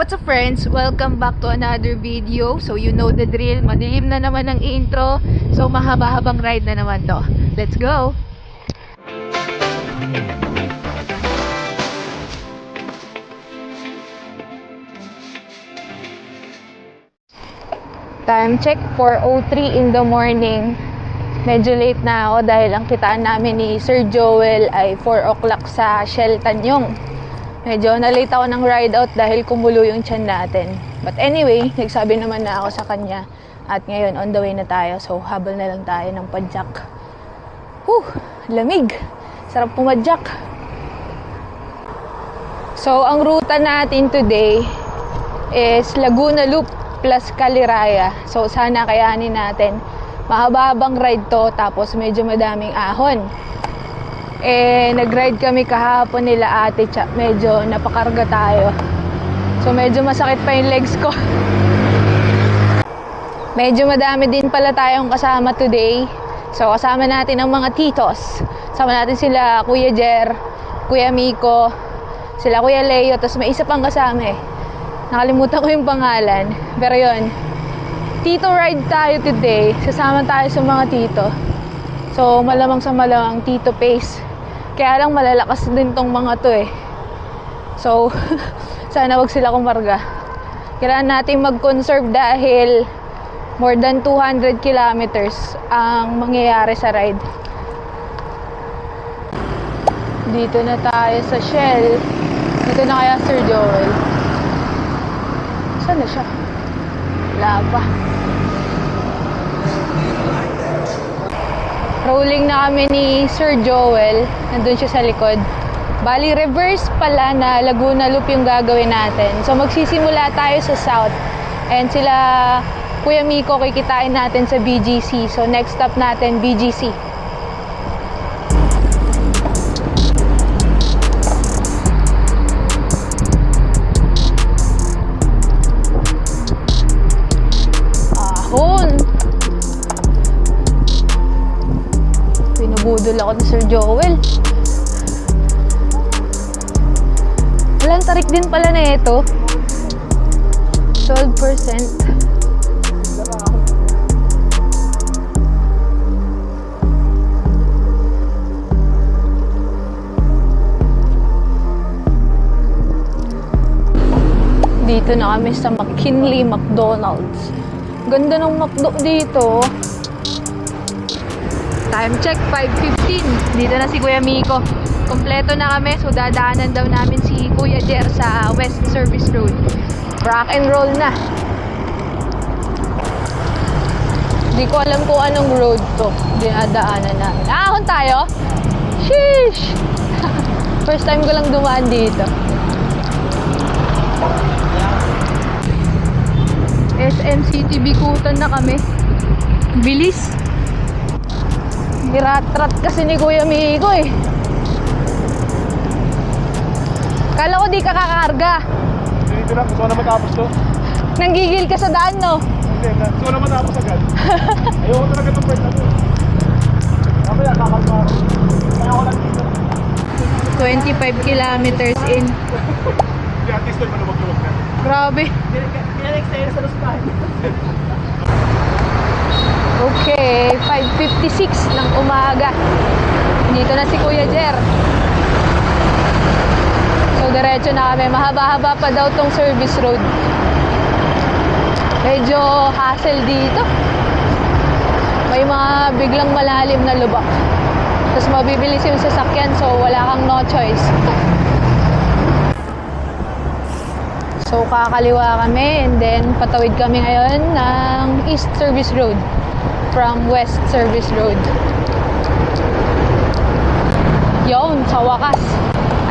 What's up friends? Welcome back to another video. So you know the drill, madilim na naman ang intro. So mahaba-habang ride na naman to. Let's go! Time check, 4:03 in the morning. Medyo late na ako dahil ang kitaan namin ni Sir Joel ay 4 o'clock sa Shell Tanyong. Medyo na-late ako ng ride out dahil kumulo yung tiyan natin. But anyway, nagsabi naman na ako sa kanya. At ngayon, on the way na tayo. So, habol na lang tayo ng padjak. Lamig. Sarap pumadjak. So, ang ruta natin today is Laguna Loop plus Caliraya. So, sana kayanin natin. Mahaba-habang ride to, tapos medyo madaming ahon. Nag-ride kami kahapon nila ate, medyo napakarga tayo. So medyo masakit pa yung legs ko. Medyo madami din pala tayong kasama today. So kasama natin ang mga titos. Kasama natin sila Kuya Jer, Kuya Miko, sila Kuya Leo, tapos may isa pang kasama Nakalimutan ko yung pangalan. Pero yun, tito ride tayo today. Sasama tayo sa mga tito. So malamang sa malamang tito pace. Kaya lang malalakas din tong mga to So, sana wag sila kumarga. Kailangan natin mag-conserve dahil more than 200 kilometers ang mangyayari sa ride. Dito na tayo sa Shell. Dito na kaya Sir Joel. Saan na siya? Wala pa. Rolling na kami ni Sir Joel. Nandun siya sa likod. Bali, reverse pala na Laguna Loop yung gagawin natin. So, magsisimula tayo sa south. And sila, Kuya Miko, kikitain natin sa BGC. So, next stop natin, BGC. Budol ako ni Sir Joel. Walang tarik din pala na ito. 12%. Dito na kami sa McKinley McDonald's. Ganda ng McDo dito. Time check, 5:15. Dito na si Kuya Miko. Kompleto na kami, so dadaanan daw namin si Kuya Jer sa West Service Road. Rock and roll na. Hindi ko alam kung anong road to. Dinadaanan namin. Ahon tayo? Sheesh! First time ko lang dumaan dito. SM City Bikutan na kami. Bilis! Niratrat kasi ni Kuya Miko Kala ko di ka kakarga. Dito na, gusto ko na matapos to. Nanggigil ka sa daan, no? Hindi, gusto ko na matapos agad. Ayoko talaga itong part na to. Mamaya, kakalma ako. Kaya ako lang dito. 25 kilometers in. Hindi, at least doon maluwag-luwag na. Grabe. Pinanext tayo sa Luspan. Okay, 5:56 ng umaga. Dito na si Kuya Jer. So, diretso na kami. Mahaba-haba pa daw tong service road. Medyo hassle dito. May mga biglang malalim na lubak. Tapos mabibilis yung sasakyan, so wala kang no choice. So, kakaliwa kami and then patawid kami ngayon ng East Service Road from West Service Road. Yun, sa wakas.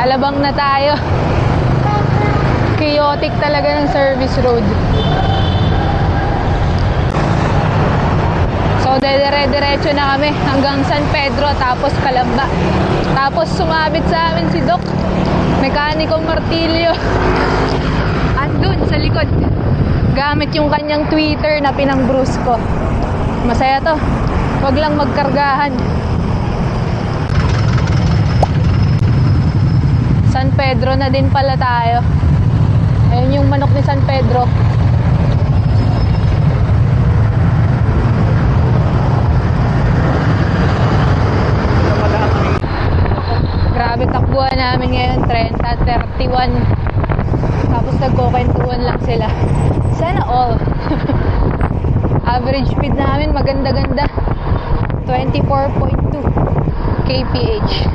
Alabang na tayo. Chaotic talaga ng service road. So, dire-diretso na kami hanggang San Pedro, tapos Calamba. Tapos sumabit sa amin si Doc, Mekaniko Martilyo. Andun sa likod. Gamit yung kanyang Twitter na pinang-bruise ko. Masaya to. Wag lang magkargahan. San Pedro na din pala tayo. Ayun yung manok ni San Pedro. Grabe takbuhan namin ngayon, 30, 31. Tapos nagkukwentuhan lang sila. Sana all. Average speed namin maganda-ganda. 24.2 kph.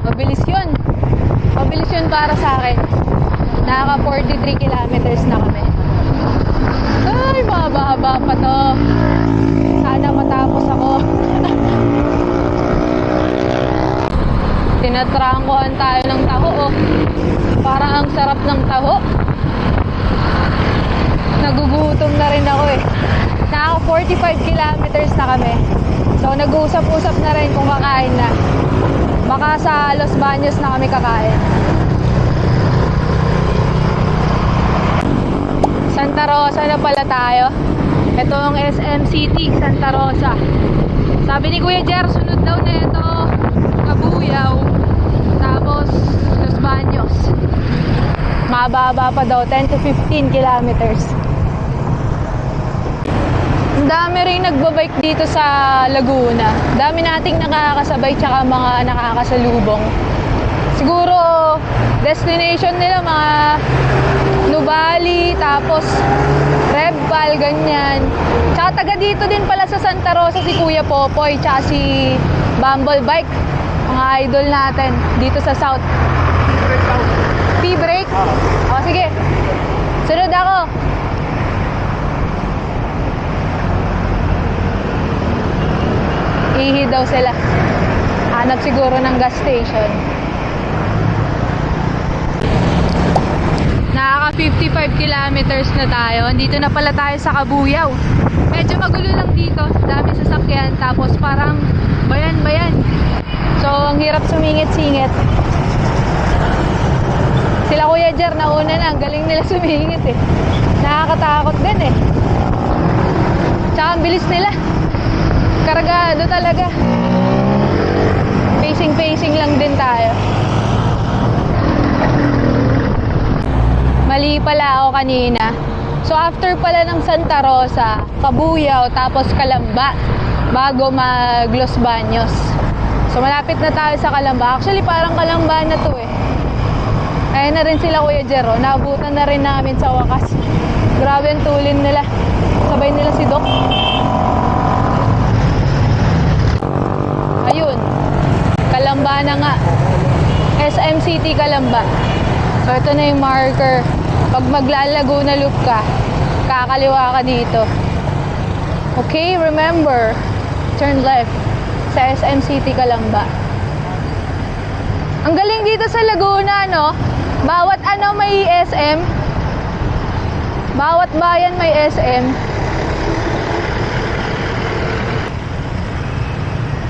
Mabilis yun. Mabilis yun para sa akin. Nakaka 43 kilometers na kami. Ay, mahaba-haba pa to. Sana matapos ako. Tinatrangkuhan tayo ng taho, oh. Parang ang sarap ng taho. Nagugutom na rin ako eh. Nakaka 45 kilometers na kami. So nag-uusap-usap na rin kung kakain na. Baka sa Los Baños na kami kakain. Santa Rosa na pala tayo. Ito ang SM City, Santa Rosa. Sabi ni Kuya Jer, sunod daw na ito Kabuyaw, tapos Los Baños. Mababa pa daw, 10 to 15 kilometers. Ang dami rin nagbabike dito sa Laguna. Dami nating nakakasabay tsaka mga nakakasalubong. Siguro destination nila mga Nuvali, tapos Rebval, ganyan. Tsaka taga dito din pala sa Santa Rosa si Kuya Popoy tsaka si Bumble Bike. Mga idol natin dito sa South. P-break? O, sige. Sunod ako. Ihi daw sila. Hanap siguro ng gas station. Nakaka 55 kilometers na tayo. Dito na pala tayo sa Kabuyaw. Medyo magulo lang dito. Dami sasakyan. Tapos parang bayan-bayan. So, ang hirap sumingit-singit. Sila Kuya Jer, nauna na. Ang galing nila sumingit eh. Nakakatakot din eh. Tsaka ang bilis nila. Karagado talaga. Pacing lang din tayo. Mali pala ako kanina. So after pala ng Santa Rosa, Kabuyaw, tapos Calamba, bago mag Los Baños. So malapit na tayo sa Calamba. Actually parang Calamba na to eh. Ayun na rin sila Kuya Jero. Naabutan na rin namin sa wakas. Grabe ang tulin nila. Sabay nila si Doc. Ayun. Calamba na nga. SM City Calamba. So ito na yung marker. Pag maglalaguna loop ka, kakaliwa ka dito. Okay, remember, turn left sa SM City Calamba. Ang galing dito sa Laguna, no? Bawat ano may SM. Bawat bayan may SM.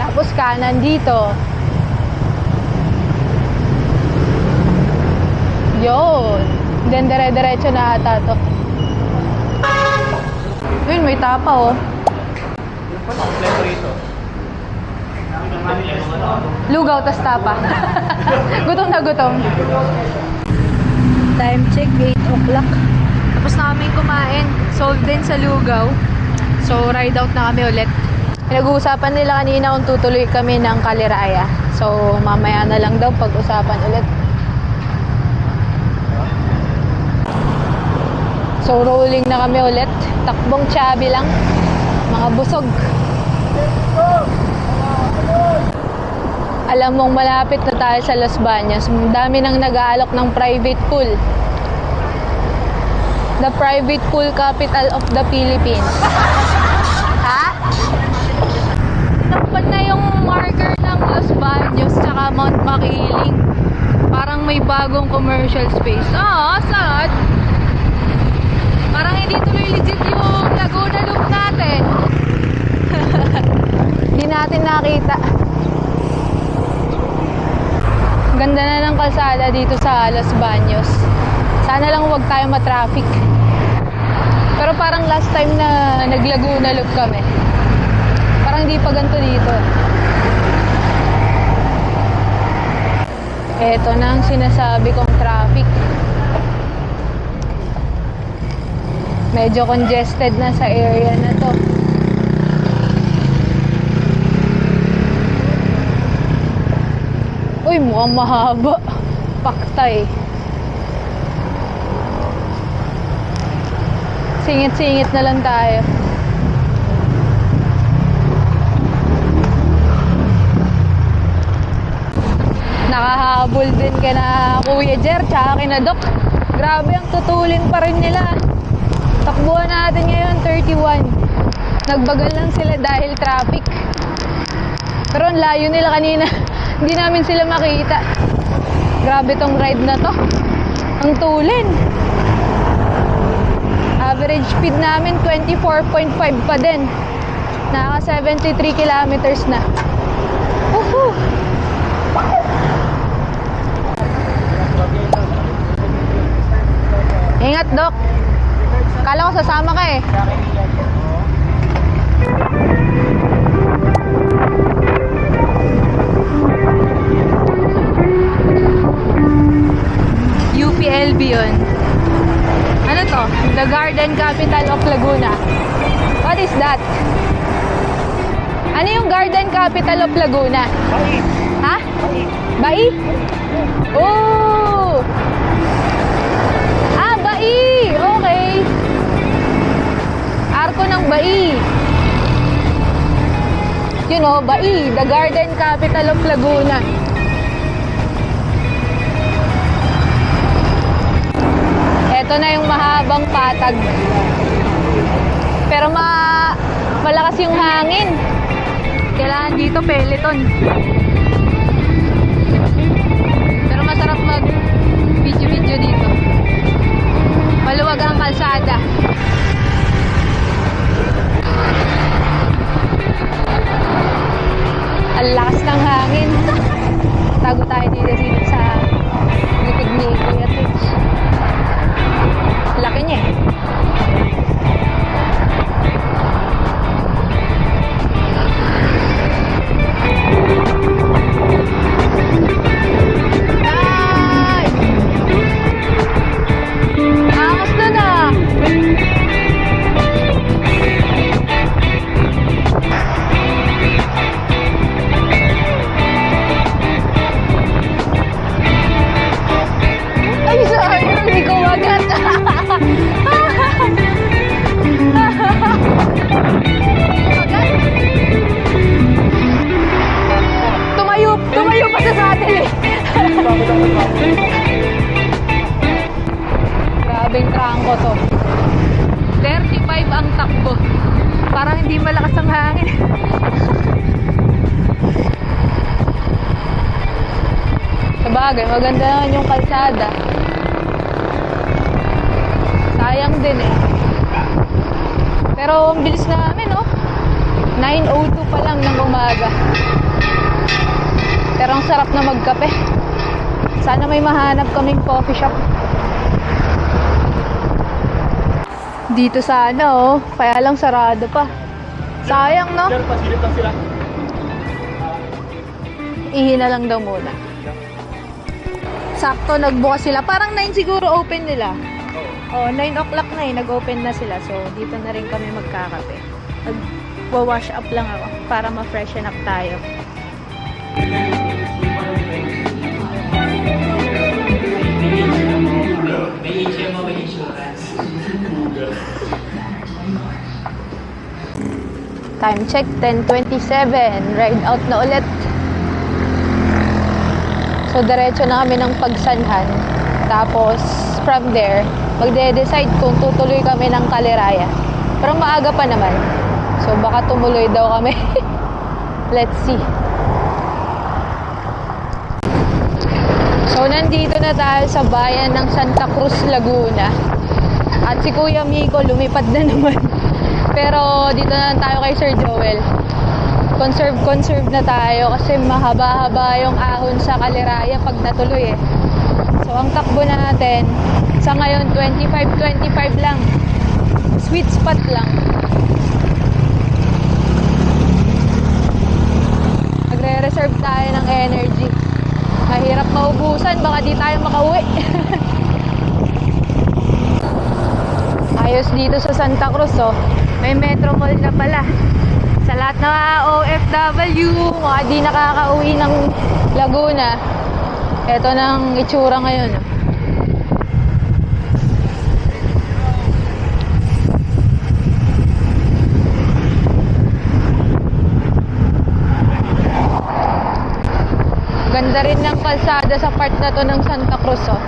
Tapos kanan dito. Yun. Then dire-diretso na ata to. Yun, may tapa oh. Lugaw tas tapa. Gutom na gutom. Time check, 8 o'clock. Tapos na kami kumain. Sold din sa Lugaw. So, ride out na kami ulit. Pinag-uusapan nila kanina kung tutuloy kami ng Kaliraya. So, mamaya na lang daw pag-usapan ulit. So, rolling na kami ulit. Takbong Chabi lang. Mga busog. Alam mong malapit na tayo sa Los Baños. Dami nang nag-aalok ng private pool. The private pool capital of the Philippines. Ha? Nakapad na yung marker ng Los Baños tsaka Mount Makiling. Parang may bagong commercial space. Ah, sad. Parang hindi tuloy legit yung Laguna Loop natin. Hindi natin nakita. Ganda na ng kalsada dito sa Los Baños. Sana lang huwag tayo ma-traffic. Pero parang last time na nag-Laguna Loop kami, parang hindi pa ganito dito. Eto na ang sinasabi kong traffic. Medyo congested na sa area na to. Uy, mukhang mahaba. Paktay. Singit-singit na lang tayo. Nakahabol din kina Kuya Jer tsaka kina Doc. Grabe, ang tutulin pa rin nila. Takbuhan natin ngayon 31. Nagbagal lang sila dahil traffic. Pero ang layo nila kanina. Hindi namin sila makita. Grabe tong ride na to. Ang tulin. Average speed namin 24.5 pa din. Naka 73 kilometers na. Woohoo! Ingat, Doc. Kala ko sasama ka eh. UPLB yun. Ano to? The Garden Capital of Laguna. What is that? Ano yung Garden Capital of Laguna? Bai. Ha? Bai. Bai? Oh! Ah, Bai! Okay. Arko ng Bai. You know, Bai, the Garden Capital of Laguna. Ito na yung mahabang patag. Pero malakas yung hangin. Kailangan dito peloton. Pero masarap mag video dito. Maluwag ang kalsada. Ang lakas ng hangin. Tago tayo dito sa litig ni Kuya Twitch. Laki niya eh. Tumayo pa sa saddle eh. Grabing trangko to. 35 ang takbo. Parang hindi malakas ang hangin. Sabagay, maganda naman yung kalsada. Sayang din eh. Pero ang bilis namin, oh. 9:02 pa lang ng umaga. Pero ang sarap na magkape. Sana may mahanap kaming coffee shop. Dito sana, oh. Kaya lang sarado pa. Sayang, no? Sir, pasilip lang sila. Ihina lang daw muna. Sakto, nagbukas sila. Parang 9 siguro open nila. Oh, 9 o'clock na eh. Nag-open na sila. So, dito na rin kami magkakape. Mag-wash up lang ako para ma-freshen up tayo. Time check, 10:27. Ride out na ulit. So, diretso na kami ng Pagsanhan. Tapos, from there, magde-decide kung tutuloy kami ng Kaliraya. Pero maaga pa naman. So, baka tumuloy daw kami. Let's see. So, nandito na tayo sa bayan ng Santa Cruz, Laguna. At si Kuya Miko lumipad na naman. Pero dito na lang tayo kay Sir Joel. Conserve na tayo kasi mahaba-haba yung ahon sa Kaliraya pag natuloy eh. So, ang takbo natin sa ngayon 25 lang. Sweet spot lang. Magre-reserve tayo ng energy. Mahirap maubusan, baka di tayo makauwi. Ayaw Ayos dito sa Santa Cruz, oh. May Metro Mall na pala. Sa lahat ng OFW, mga di nakakauwi ng Laguna, eto nang itsura ngayon, oh. Ganda rin ng kalsada sa part na to ng Santa Cruz, oh.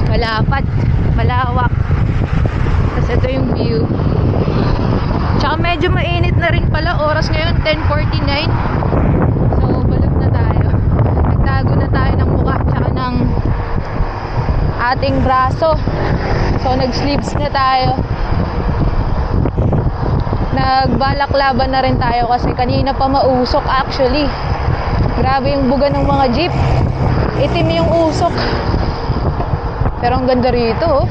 Malapat, malawak. Tapos ito yung view. Tsaka medyo mainit na rin pala. Oras ngayon, 10:49. So, balot na tayo. Nagtago na tayo ng mukha tsaka ng ating braso. So, nag-sleeves na tayo. Nagbalaklaban na rin tayo kasi kanina pa mausok actually. Grabe yung buga ng mga jeep. Itim yung usok. Pero ang ganda rito, oh.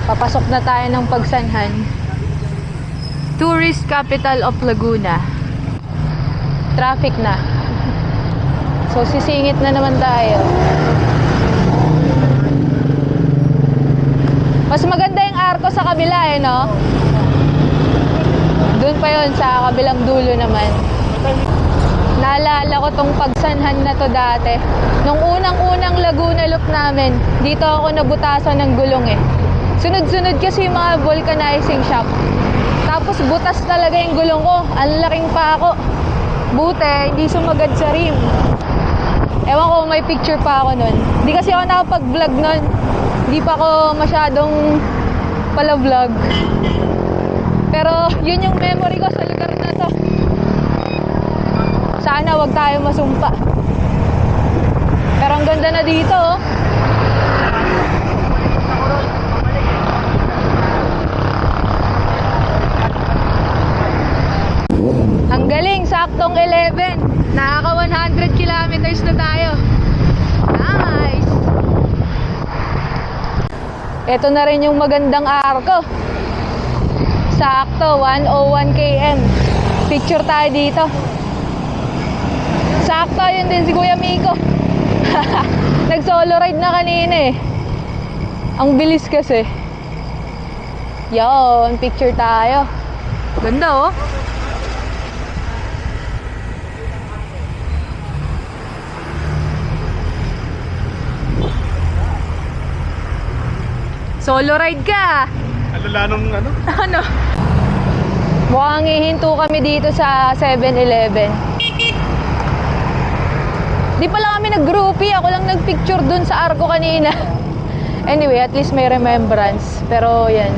Papasok na tayo ng Pagsanhan. Tourist capital of Laguna. Traffic na. So, sisingit na naman tayo. Mas maganda yung arko sa kabila, eh, no? Doon pa yun, sa kabilang dulo naman. Naalala ko tong Pagsanhan na to dati. Nung unang-unang Laguna loop namin, dito ako nabutasan ng gulong, eh. Sunod-sunod kasi yung mga vulcanizing shop. Tapos butas talaga yung gulong ko. Ang laking pa ako. Buti, hindi sumagad sa rim. Ewan ko, may picture pa ako nun. Hindi kasi ako nakapag-vlog nun. Hindi pa ako masyadong pala-vlog. Pero yun yung memory ko sa lugar na to. Sana wag tayo masumpa. Pero ang ganda na dito, oh. Ang galing, saktong 11. Nakaka 100 kilometers na tayo. Nice! Ito na rin yung magandang arko. Sakto, 101 km. Picture tayo dito. Sakto, yun din si Kuya Miko. Nag-solo ride na kanina, eh. Ang bilis kasi. Yon, picture tayo. Ganda, oh. Solo ride ka. Alala nung ano? Ano? Mukhang hihinto kami dito sa 7-Eleven. Di pala kami nag-groupie. Ako lang nag-picture dun sa arko kanina. Anyway, at least may remembrance. Pero yan.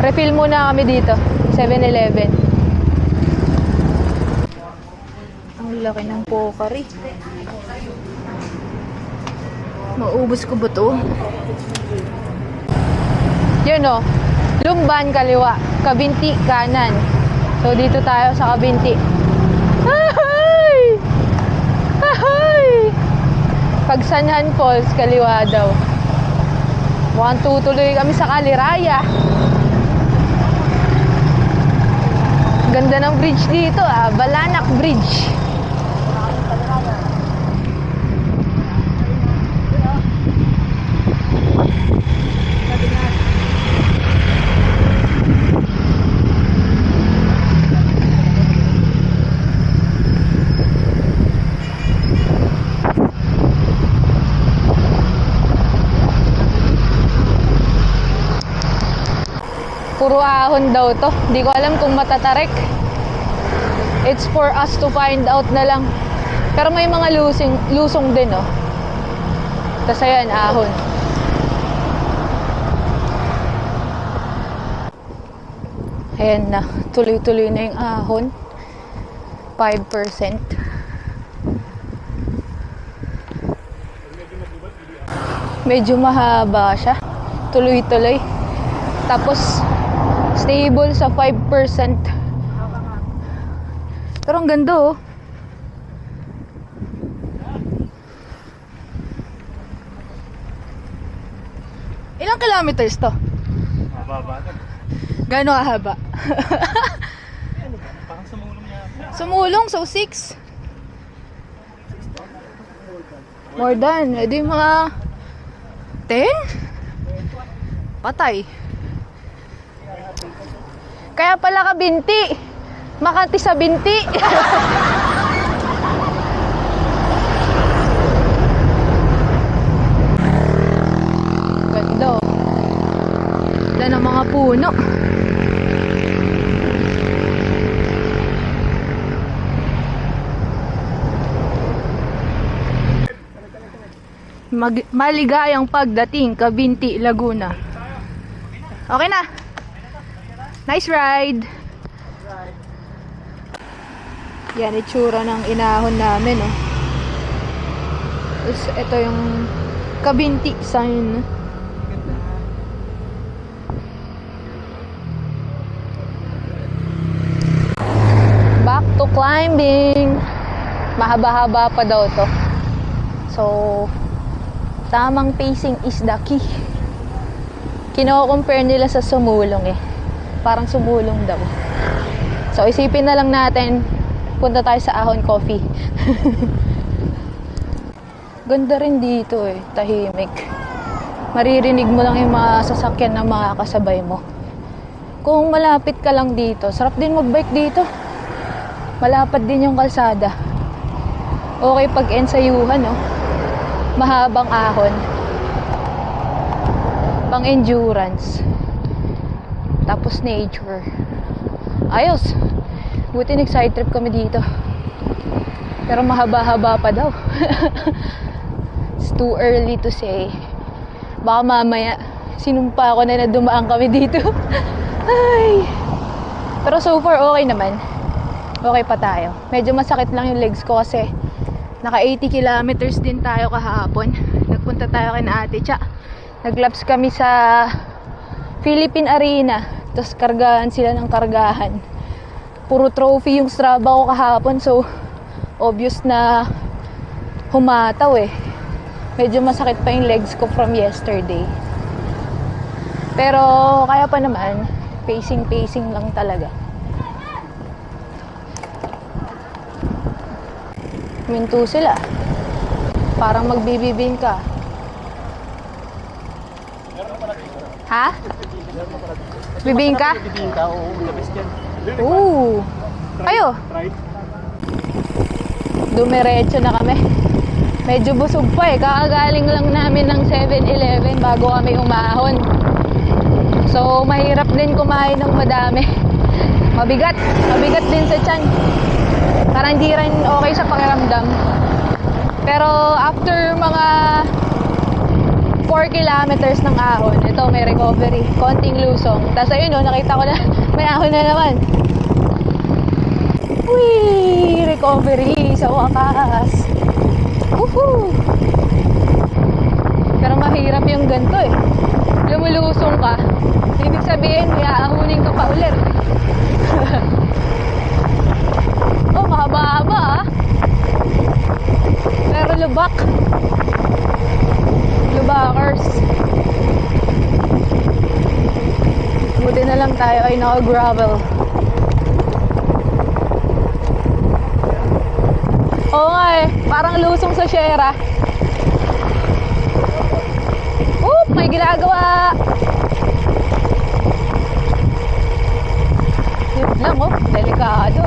Refill muna kami dito. 7-Eleven. Ang laki ng Pocari. Maubos ko ba to? Yun, oh. Lumban kaliwa, Kabinti kanan. So dito tayo sa Kabinti. Ahay! Ahay! Pagsanhan Falls kaliwa daw. Mukhang tutuloy kami sa Kaliraya. Ganda ng bridge dito, ah. Balanak Bridge. Puro ahon daw to. Hindi ko alam kung matatarik. It's for us to find out na lang. Pero may mga lusong din, oh. Tapos ayan, ahon. Ayan na. Tuloy-tuloy na yung ahon. 5%. Medyo mahaba siya. Tuloy-tuloy. Tapos, stable sa 5%. Pero ang ganda, oh. Ilang kilometers to? Mababa na. Gaano kahaba? Parang sumulong niya. Sumulong, so 6. More than. Edi mga 10? Patay. Kaya pala ka binti. Makati sa binti. Ganda. Ganda ng mga puno. Maligayang pagdating, Kabinti, Laguna. Okay na. Nice ride. Yan itsura ng inahon namin, oh. Tapos ito yung Kabinti sign. Back to climbing. Mahaba-haba pa daw to. So, tamang pacing is the key. Kino-compare nila sa sumulong eh. Parang sumulong daw. So, isipin na lang natin, punta tayo sa Ahon Coffee. Ganda rin dito eh, tahimik. Maririnig mo lang yung mga sasakyan ng mga kasabay mo. Kung malapit ka lang dito, sarap din mag-bike dito. Malapad din yung kalsada. Okay pag ensayuhan, no? Mahabang ahon. Pang endurance. Tapos nature. Ayos. Buti nag-side trip kami dito. Pero mahaba-haba pa daw. It's too early to say. Baka mamaya sinumpa ko na dumaan kami dito. Ay. Pero so far okay naman. Okay pa tayo. Medyo masakit lang yung legs ko kasi naka 80 kilometers din tayo kahapon. Nagpunta tayo kay Ate Cha. Naglaps kami sa Philippine Arena. Tapos kargahan sila ng kargahan. Puro trophy yung Strava ko kahapon. So, obvious na humataw eh. Medyo masakit pa yung legs ko from yesterday. Pero, kaya pa naman. Pacing lang talaga. Minto sila. Parang magbibibing ka. Ha? Bibing ka? Bibing ka, oo. Labis yan. Oo. Ayo. Right? Dumiretso na kami. Medyo busog pa eh. Kakagaling lang namin ng 7-Eleven bago kami umahon. So, mahirap din kumain ng madami. Mabigat. Mabigat din sa tiyan. Parang hindi rin okay sa pakiramdam. Pero after mga 4 kilometers ng ahon, ito may recovery. Konting lusong. Tapos ayun o, nakita ko na may ahon na naman. Uy! Recovery sa wakas. Woohoo! Pero mahirap yung ganito eh. Lumulusong ka. Ibig sabihin, iaahunin ka pa ulit. Oh, mahaba-haba ah. Pero lubak. Lubakers. Buti na lang tayo ay naka-gravel. Oo nga eh. Parang lusong sa Sierra. Oop! May ginagawa! Yun lang oh. Delikado.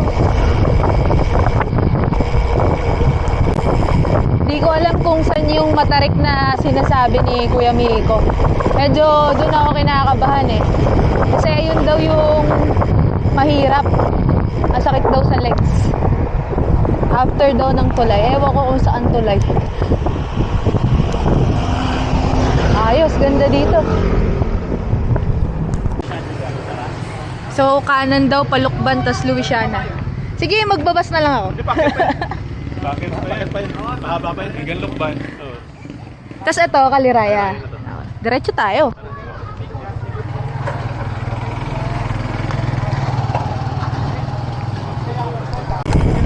Di ko alam kung saan yung matarik na sinasabi ni Kuya Miko. Medyo doon ako kinakabahan eh. Kasi yun daw yung mahirap. Masakit daw sa legs. After daw ng tulay. Ewan ko kung saan tulay. Ayos, ganda dito. So, kanan daw, Palukban, tas Louisiana. Sige, magbabas na lang ako. Hindi, bakit pa yun? Bakit pa yun? Mahaba pa yun. Hanggang Lukban. Tas ito, Kaliraya. Diretso tayo.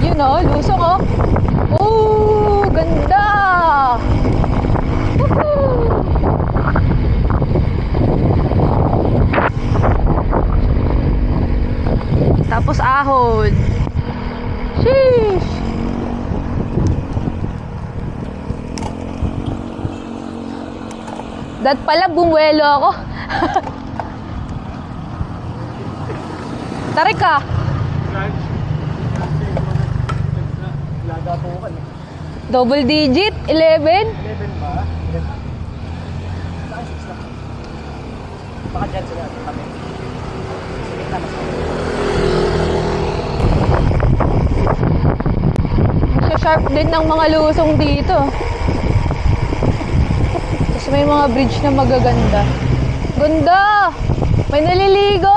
Yun o, lusong o. Oh, ganda! Woohoo! ahon. Sheesh! Dat pala, bumuelo ako. Tarik ka. Laga po ka. Double digit, 11. 11 ba? 11. Saka 6 lang. Baka dyan sila. Kami. Sige na, mas Sharp din ng mga lusong dito. Tapos may mga bridge na magaganda. Ganda! May naliligo!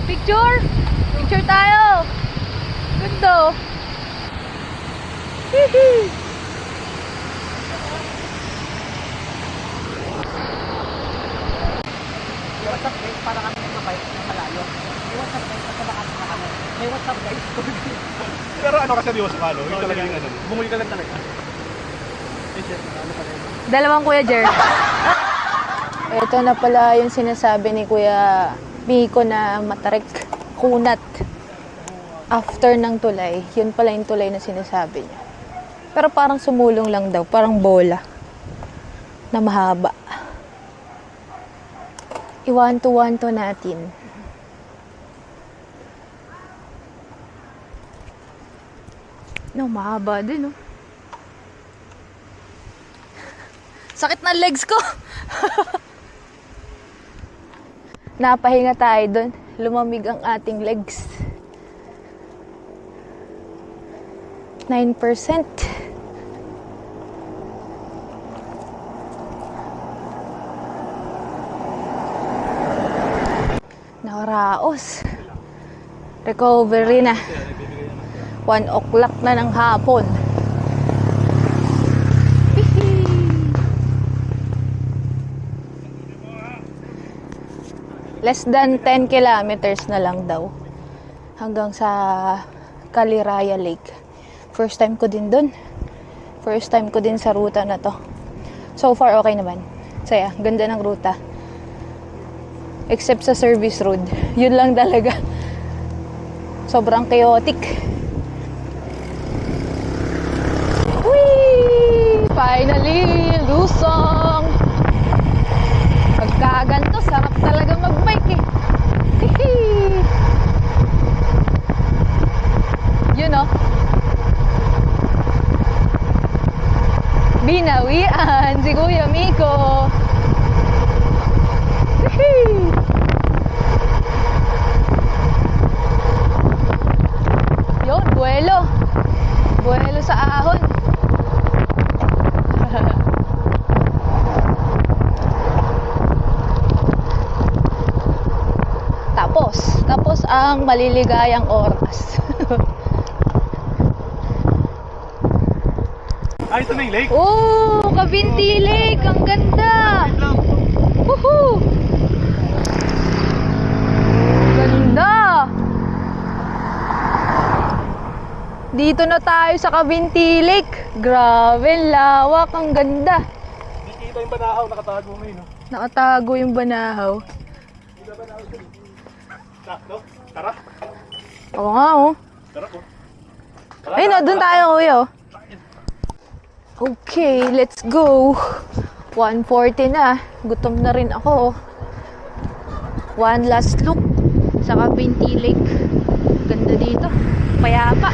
Picture! Picture tayo! Ganda! Hihi! May WhatsApp guys, para kami nag-bike na malayo. May WhatsApp guys, pagkabakas na kami. May WhatsApp guys. Pero ano ka seryoso ka, no? Yung talaga yung ano. Bumuli ka lang talaga. Eh, shit, ano pala yun? Dalawang Kuya Jer. Ito na pala yung sinasabi ni Kuya Miko na matarik, kunat. After ng tulay, yun pala yung tulay na sinasabi niya. Pero parang sumulong lang daw, parang bola na mahaba. Iwanto-wanto natin. No, mahaba din, no? Sakit ng legs ko. Napahinga tayo dun. Lumamig ang ating legs. 9%. Nakaraos. Recovery na. 1 o'clock na ng hapon. Less than 10 kilometers na lang daw hanggang sa Caliraya Lake. First time ko din dun. First time ko din sa ruta na to. So far, okay naman. Saya, ganda ng ruta. Except sa service road. Yun lang talaga. Sobrang chaotic. Whee! Finally, Lusong! Pagkaganto, sarap talaga mag-bike eh. Hihi! Yun oh. Binawian si Kuya Miko. Hihi! Yun, buwelo. Buwelo sa ahon. Tapos ang maliligayang oras. Ito na yung lake. Oh, Kabinti Lake, ang ganda. Woohoo! Ganda. Dito na tayo sa Kabinti Lake. Grabe, lawak, ang ganda. Hindi kita yung banahaw, nakatago mo yun. No? Nakatago yung banahaw. Sakto, tara. Oo nga, oh. Tara po. Ayun, oh, dun tayo, kuya, oh. Okay, let's go. 1:40 na. Gutom na rin ako, oh. One last look sa Kabinti Lake. Ganda dito. Payapa.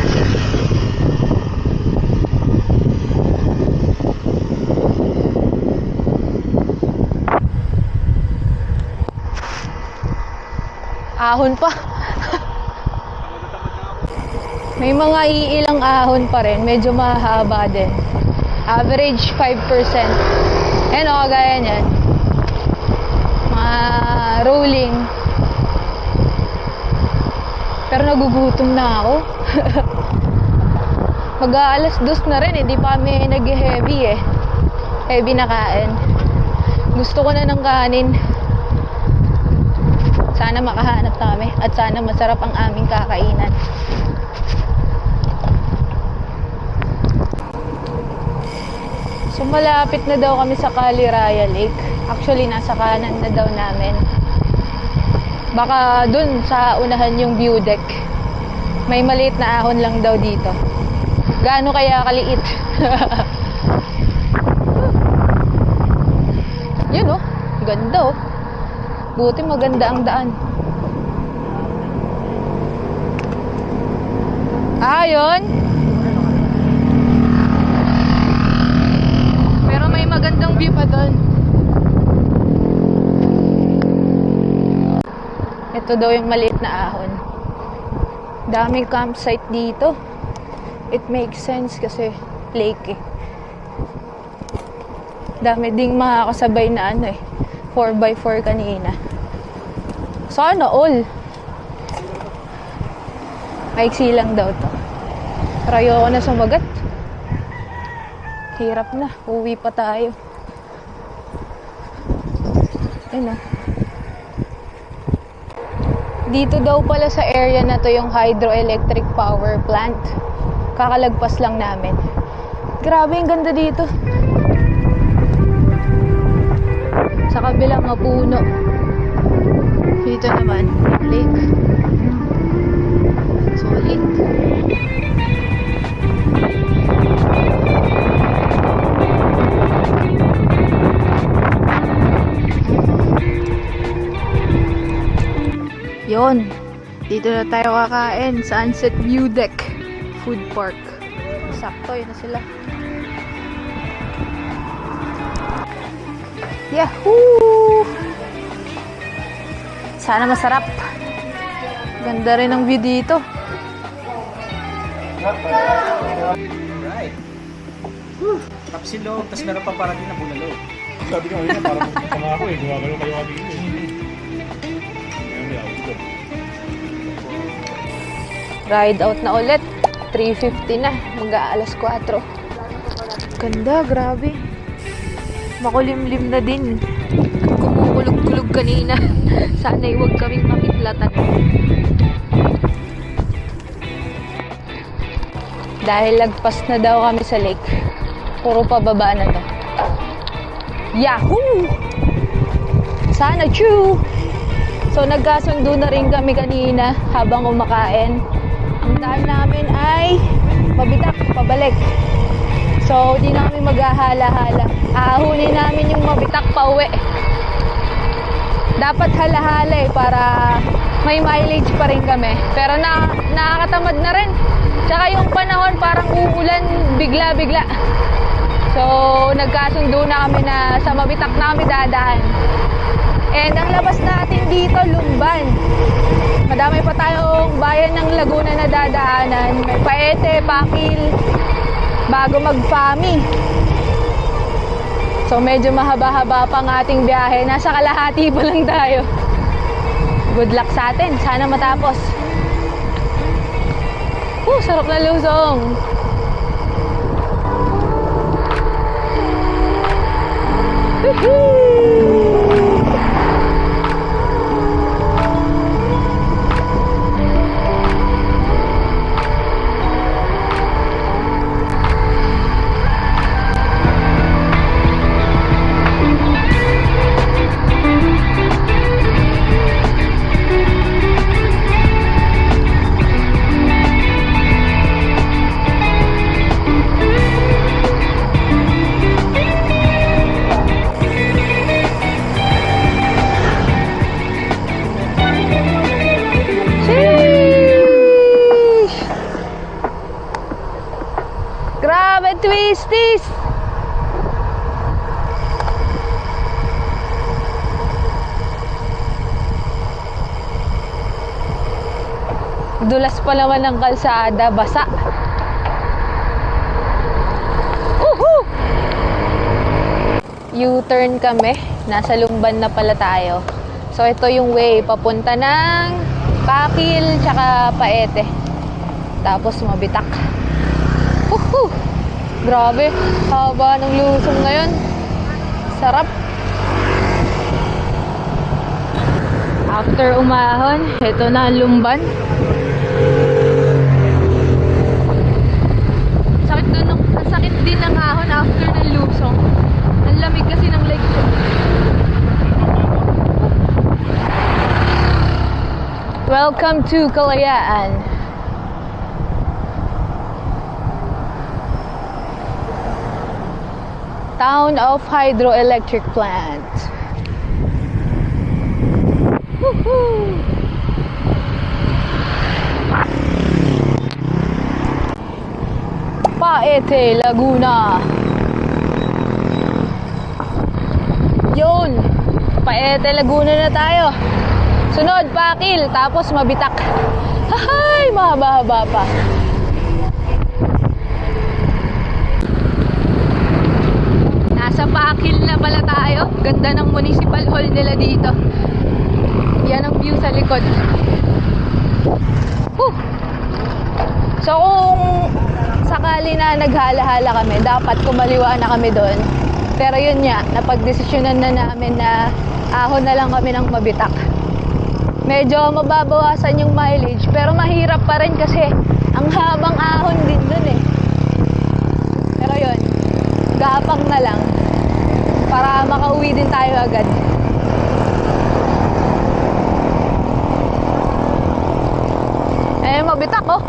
Ahon pa. May mga iilang ahon pa rin. Medyo mahaba din. Average 5%. Ayan o, kagaya niyan. Mga rolling. Pero nagugutom na ako. Mag-aalas 2 na rin. Hindi pa kami nag-heavy eh. Heavy na kain. Gusto ko na ng kanin. Sana makahanap kami at sana masarap ang aming kakainan. So malapit na daw kami sa Caliraya Lake. Actually nasa kanan na daw namin. Baka dun sa unahan yung view deck. May maliit na ahon lang daw dito. Gaano kaya kaliit? Yun oh, ganda oh. Buti maganda ang daan. Ah, yun. Pero may magandang view pa doon. Ito daw yung maliit na ahon. Daming campsite dito. It makes sense kasi lake eh. Dami ding makakasabay na ano eh. 4x4 kanina. Sana all. Maiksi lang daw to. Pero ayoko na sumagat. Hirap na. Uwi pa tayo. Ayun oh. Dito daw pala sa area na to yung hydroelectric power plant. Kakalagpas lang namin. Grabe, ang ganda dito. Sa kabila mapuno. Dito naman, lake. Solid. Yon. Dito na tayo kakain. Sunset View Deck Food Park. Sakto, yun na sila. Yahoo! Sana masarap. Ganda rin ang view dito. Right. Tapos silog, tapos meron pa para din na bulalo. Sabi ko kanina, parang pangako eh. Gumagano kayo kami dito. Ride out na ulit. 3:50 na. Mag-aalas 4. Ganda, grabe. Makulimlim na din. Kumukulog-kulog kanina. Sana'y huwag kaming makitlatan. Dahil lagpas na daw kami sa lake. Puro pababa na to. Yahoo! Sana chew! So nagkasundo na rin kami kanina habang kumakain. Ang daan namin ay mabitak, pabalik. So hindi na kami maghahala-hala. Aahunin namin yung mabitak pa uwi. Dapat hala-hala eh para may mileage pa rin kami. Pero nakakatamad na rin. Tsaka yung panahon parang uulan bigla-bigla. So nagkasundo na kami na sa mabitak na kami dadaan. And ang labas natin dito, Lumban. Madami pa tayong bayan ng Laguna na dadaanan. May Paete, Pakil, bago mag-Fami. So medyo mahaba-haba pang ating biyahe. Nasa kalahati pa lang tayo. Good luck sa atin. Sana matapos. Sarap na lusong. Woohoo! Grabe, twisties! Dulas pa naman ng kalsada, basa. Woohoo! U-turn kami. Nasa Lumban na pala tayo. So ito yung way papunta ng Pakil tsaka Paete. Tapos mabitak. Woohoo! Grabe, haba ng lusong ngayon. Sarap. After umahon, ito na ang Lumban. Sakit din ng ahon after ng lusong. Ang lamig kasi ng legs. Welcome to Kalayaan. Town of Hydroelectric Plant. Woohoo! Paete, Laguna. Yun. Paete, Laguna na tayo. Sunod, Pakil, tapos Mabitak. Hay, mahaba-haba pa. Nasa Pakil na pala tayo. Ganda ng municipal hall nila dito. Yan ang view sa likod. Whew. So kung sakali na naghala-hala kami, dapat kumaliwa na kami doon. Pero yun nga, napagdesisyonan na namin na ahon na lang kami ng Mabitak. Medyo mababawasan yung mileage, pero mahirap pa rin kasi ang habang ahon din dun eh. Pero yun, gapang na lang para makauwi din tayo agad. Eh, Mabitak oh.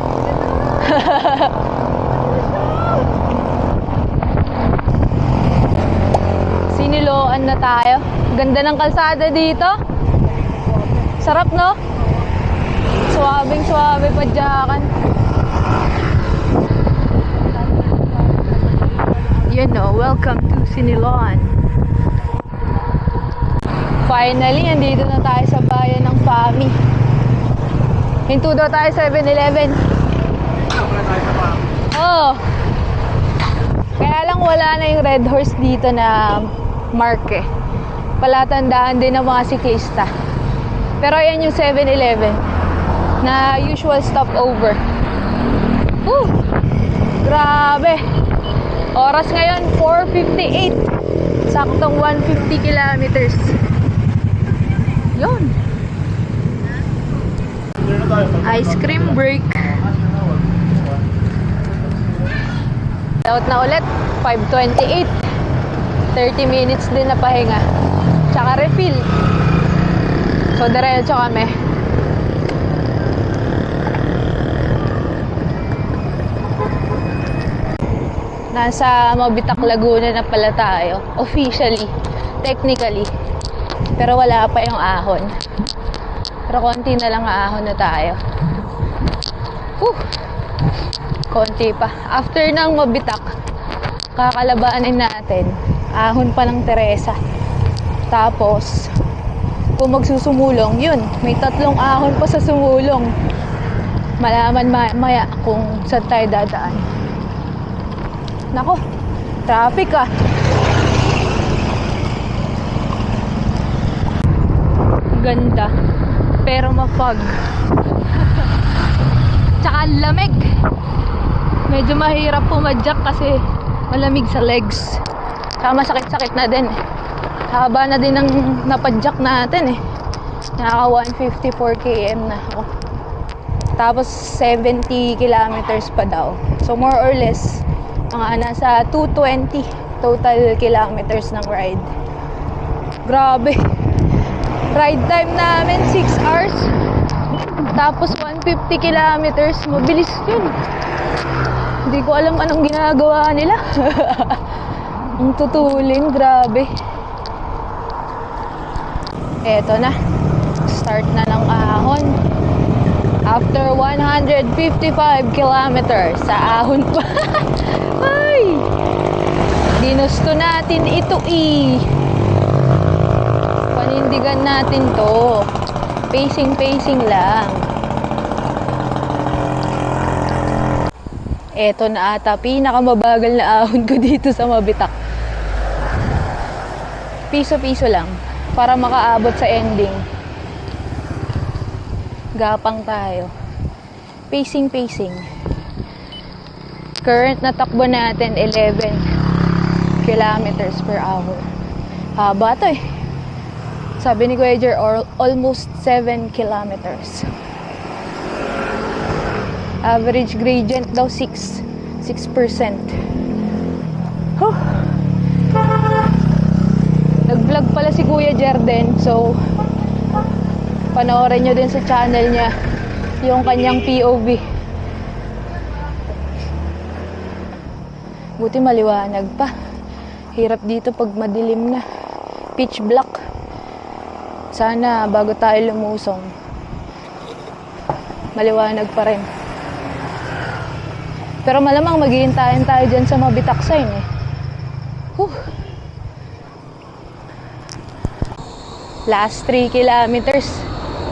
Siniloan na tayo. Ganda ng kalsada dito. Sarap, no? Suwabing-suwabe padyakan. You know, welcome to Siniloan. Finally, nandito na tayo sa bayan ng Fami. Hinto daw tayo 7-Eleven. Oh. Kaya lang wala na yung Red Horse dito na mark eh. Palatandaan din ng mga siklista. Pero yan yung 7-Eleven na usual stopover. Woo! Grabe! Oras ngayon, 4:58. Saktong 150 kilometers. Yun. Ice cream break. Out na ulit, 5:28. 30 minutes din na pahinga. Tsaka refill. So, diretso kami. Nasa Mabitak, Laguna na pala tayo. Officially. Technically. Pero wala pa yung ahon. Pero konti na lang ahon na tayo. Whew! Konti pa. After ng Mabitak, kakalabaanin natin. Ahon pa ng Teresa. Tapos, kung magsusumulong, yun, may 3 ahon pa sa sumulong. Malaman maya kung saan tayo dadaan. Nako, traffic ah. Ganda, pero ma-fog. Tsaka lamig. Medyo mahirap pumadyak kasi malamig sa legs. Tsaka masakit-sakit na din. Haba na din ng napadyak natin eh. Nakaka 154 km na ako. Tapos 70 kilometers pa daw. So more or less, mga nasa 220 total kilometers ng ride. Grabe. Ride time namin 6 hours. Tapos 150 kilometers. Mabilis yun. Hindi ko alam anong ginagawa nila. Ang tutulin, grabe. Eto na. Start na ng ahon. After 155 kilometers, sa ahon pa. Ay! Ginusto natin ito panindigan natin to. Pacing lang. Eto na ata, pinakamabagal na ahon ko dito sa Mabitak. Piso-piso lang para makaabot sa ending. Gapang tayo. Pacing. Current na takbo natin 11 kilometers per hour. Haba to eh. Sabi ni Kuya Jer, almost 7 kilometers. Average gradient daw 6%. Huh. Nag-vlog pala si Kuya Jer din, so Panoorin nyo din sa channel niya yung kanyang POV. Buti maliwanag pa. Hirap dito pag madilim na. Pitch black. Sana bago tayo lumusong, maliwanag pa rin. Pero malamang maghihintayin tayo dyan sa Mabitak sign eh. Last 3 kilometers.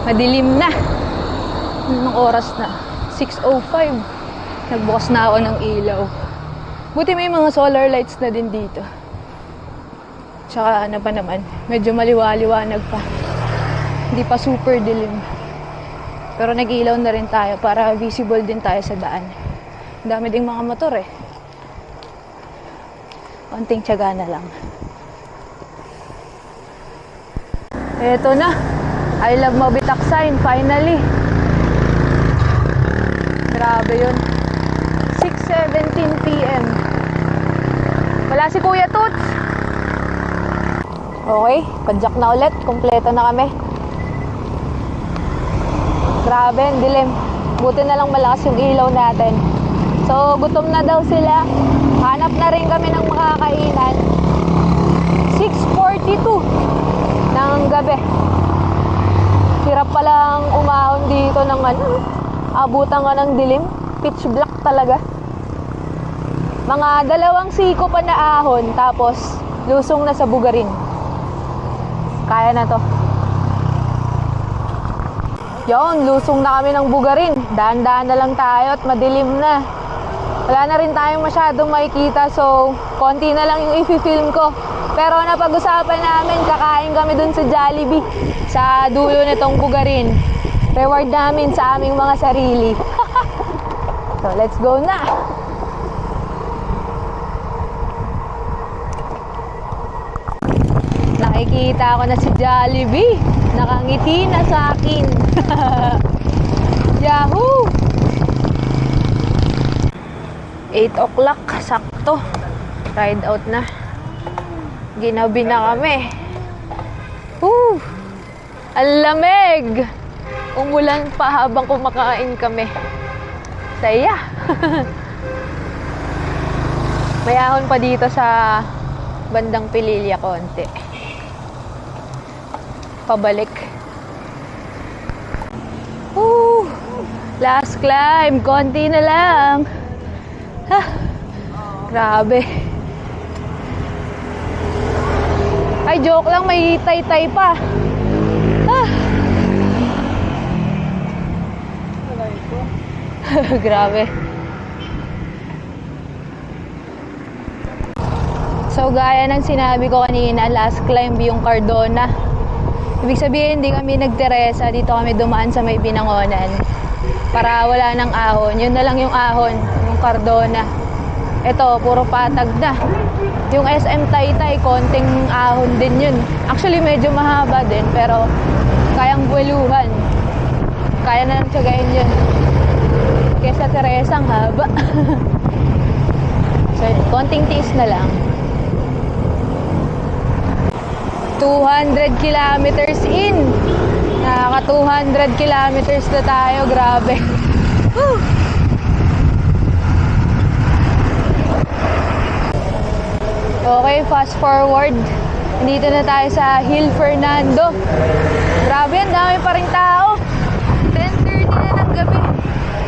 Madilim na. Anong oras na? 6:05. Nagbukas na ako ng ilaw. Buti may mga solar lights na din dito. Tsaka ano pa naman, medyo maliwaliwanag pa. Hindi pa super dilim. Pero nag-ilaw na rin tayo para visible din tayo sa daan. Ang dami ding mga motor eh. Konting tiyaga na lang. Eto na. I love Mabitak sign, finally. Grabe yun. 6:17 PM. Wala si Kuya Toots. Okay, padjak na ulit. Kompleto na kami. Grabe, ang dilim. Buti na lang malakas yung ilaw natin. So, gutom na daw sila. Hanap na rin kami ng makakainan. 6:42 ng gabi. Hirap palang umahon dito ng abutan nga ng dilim. Pitch black talaga. Mga 2 siko pa na ahon, tapos lusong na sa Bugarin. Kaya na to. Yun, lusong na kami ng Bugarin. Dahan-dahan na lang tayo at madilim na. Wala na rin tayong masyadong makikita, so konti na lang yung i-film ko. Pero napag-usapan namin, kakain kami dun sa Jollibee, sa dulo nitong Bugarin. Reward namin sa aming mga sarili. So, let's go na! Nakikita ko na si Jollibee. Nakangiti na sa akin. Yahoo! 8 o'clock, sakto. Ride out na. Ginabi na kami. Woo! Ang lamig! Umulan pa habang kumakain kami. Saya! May ahon pa dito sa bandang Pililya konti. Pabalik. Woo! Last climb. Konti na lang. Ha! Grabe. Ay, joke lang. May tay-tay pa. Ah! Grabe. So, gaya ng sinabi ko kanina, last climb yung Cardona. Ibig sabihin, hindi kami nagteresa. Dito kami dumaan sa may Binangonan. Para wala ng ahon. Yun na lang yung ahon, yung Cardona. Ito, puro patag na. Yung SM Taytay, konting ahon din yun. Actually, medyo mahaba din, pero kayang buweluhan. Kaya na lang tiyagayin yun. Kesa Teresa, ang haba. So, konting tiis na lang. 200 kilometers in. Nakaka 200 kilometers na tayo. Grabe. Woo! Okay, fast forward. Dito na tayo sa Hill Fernando. Grabe, ang dami pa rin tao. 10:30 na ng gabi.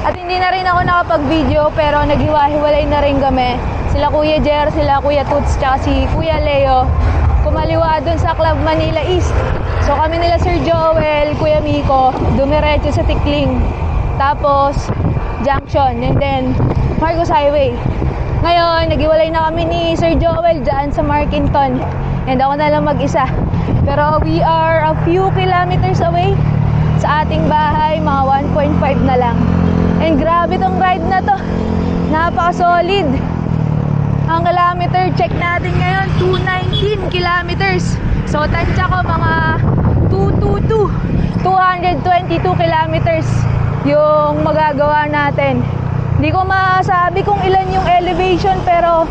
At hindi na rin ako nakapag-video, pero naghiwa-hiwalay na rin kami. Sila Kuya Jer, sila Kuya Toots, tsaka si Kuya Leo. Kumaliwa dun sa Club Manila East. So kami nila Sir Joel, Kuya Miko, dumiretso sa Tikling. Tapos, Junction, and then Marcos Highway. Ngayon, naghiwalay na kami ni Sir Joel dyan sa Markinton. And ako na lang mag-isa. Pero we are a few kilometers away sa ating bahay, mga 1.5 na lang. And grabe tong ride na to. Napaka-solid. Ang kilometer check natin ngayon, 219 kilometers. So, tansya ko mga 222 kilometers yung magagawa natin. Hindi ko masabi kung ilan yung elevation, pero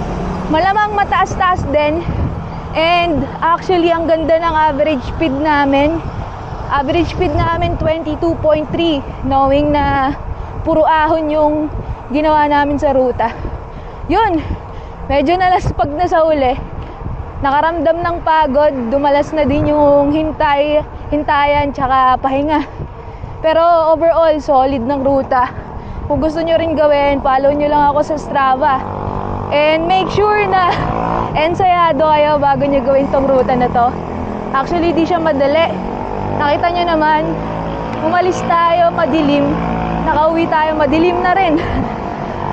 malamang mataas-taas din. And actually, ang ganda ng average speed namin. Average speed namin 22.3, knowing na puro ahon yung ginawa namin sa ruta. Yun, medyo nalaspag na sa uli. Nakaramdam ng pagod, dumalas na din yung hintayan tsaka pahinga. Pero overall, solid ng ruta. Kung gusto nyo rin gawin, follow nyo lang ako sa Strava. And make sure na ensayado kayo bago nyo gawin tong ruta na to. Actually, di siya madali. Nakita nyo naman, umalis tayo madilim, nakauwi tayo madilim na rin.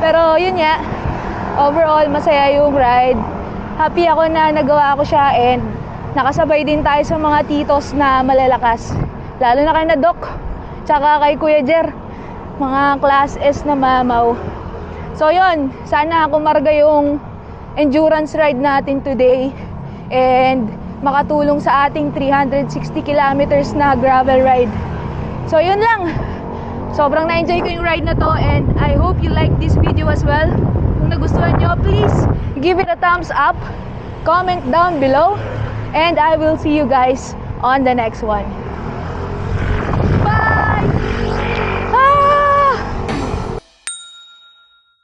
Pero yun nga, overall, masaya yung ride. Happy ako na nagawa ko siya and nakasabay din tayo sa mga titos na malalakas. Lalo na kay na Doc, tsaka kay Kuya Jer, mga class S na mamaw. So yun, sana kumarga yung endurance ride natin today and makatulong sa ating 360 kilometers na gravel ride. So yun lang. Sobrang na-enjoy ko yung ride na to and I hope you like this video as well. Kung nagustuhan nyo, please give it a thumbs up, comment down below, and I will see you guys on the next one.